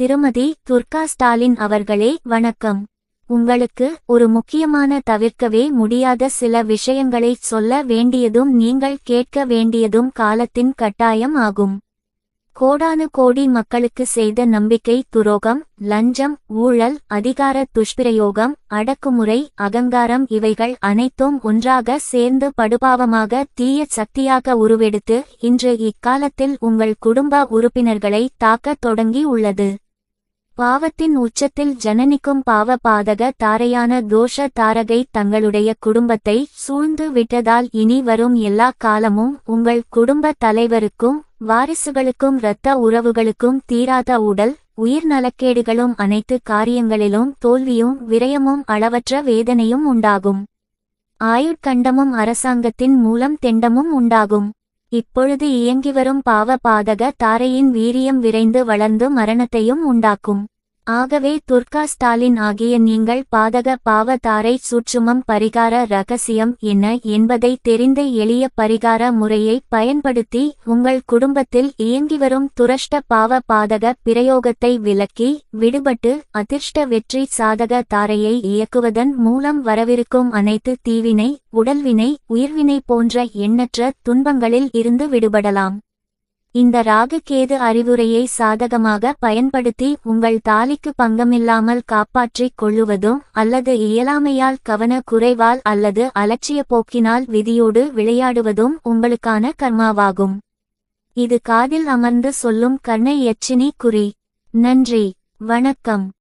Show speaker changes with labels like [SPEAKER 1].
[SPEAKER 1] திருமதி துர்கா ஸ்டாலின் அவர்களே வணக்கம். உங்களுக்கு ஒரு முக்கியமான தவிர்க்கவே முடியாத சில விஷயங்களைச் சொல்ல வேண்டியதும் நீங்கள் கேட்க வேண்டியதும் காலத்தின் கட்டாயம் ஆகும். கோடானு கோடி மக்களுக்கு செய்த நம்பிக்கை துரோகம், லஞ்சம், ஊழல், அதிகார துஷ்பிரயோகம், அடக்குமுறை, அகங்காரம் இவைகள் அனைத்தும் ஒன்றாக சேர்ந்து படுபாவமாக தீய சக்தியாக உருவெடுத்து இன்று இக்காலத்தில் உங்கள் குடும்ப உறுப்பினர்களை தாக்கத் தொடங்கி உள்ளது. பாவத்தின் உச்சத்தில் ஜனனிக்கும் பாவ பாதக தாரையான தோஷ தாரகை தங்களுடைய குடும்பத்தை சூழ்ந்து விட்டதால் இனி வரும் எல்லா காலமும் உங்கள் குடும்ப தலைவருக்கும் வாரிசுகளுக்கும் இரத்த உறவுகளுக்கும் தீராத உடல் உயிர் நலக்கேடுகளும் அனைத்து காரியங்களிலும் தோல்வியும் விரயமும் அளவற்ற வேதனையும் உண்டாகும். ஆயுட்கண்டமும் அரசாங்கத்தின் மூலம் தெண்டமும் உண்டாகும். இப்பொழுது இயங்கிவரும் பாவ பாதக தாரையின் வீரியம் விரைந்து வளர்ந்து மரணத்தையும் உண்டாக்கும். ஆகவே துர்கா ஸ்டாலின் ஆகிய நீங்கள் பாதக பாவ தாரை சூட்சுமம் பரிகார ரகசியம் என்ன என்பதை தெரிந்த எளிய பரிகார முறையை பயன்படுத்தி உங்கள் குடும்பத்தில் இயங்கிவரும் துரஷ்ட பாவ பாதக பிரயோகத்தை விலக்கி விடுபட்டு அதிர்ஷ்ட வெற்றி சாதக தாரையை இயக்குவதன் மூலம் வரவிருக்கும் அனைத்து தீவினை, உடல்வினை, உயிர்வினை போன்ற எண்ணற்ற துன்பங்களில் இருந்து விடுபடலாம். இந்த ராகு கேது அறிவுரையை சாதகமாக பயன்படுத்தி உங்கள் தாலிக்கு பங்கமில்லாமல் காப்பாற்றிக் கொள்ளுவதும் அல்லது இயலாமையால் கவன குறைவால் அல்லது அலட்சிய போக்கினால் விதியோடு விளையாடுவதும் உங்களுக்கான கர்மாவாகும். இது காதில் அமர்ந்து சொல்லும் கர்ண யட்சினி குறி. நன்றி, வணக்கம்.